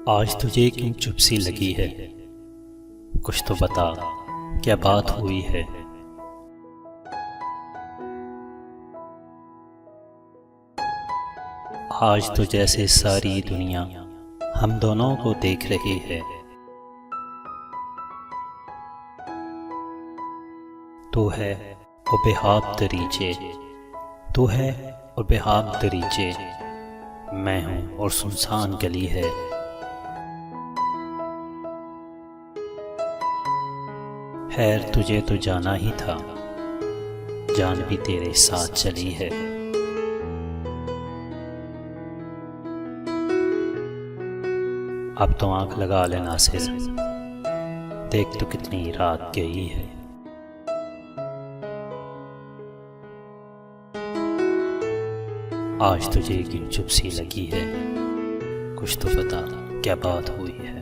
आज तुझे क्यों चुप सी लगी है? कुछ तो बता, क्या बात हुई है? आज तो जैसे सारी दुनिया हम दोनों को देख रही है। तू है और बेहाब दरीचे, तू है और बेहाब दरीचे, मैं हूँ और सुनसान गली है। खैर तुझे तो जाना ही था, जान भी तेरे साथ चली है। अब तो आंख लगा ले नासिर, देख तो कितनी रात गई है। आज तुझे क्यों चुप सी लगी है? कुछ तो बता, क्या बात हुई है?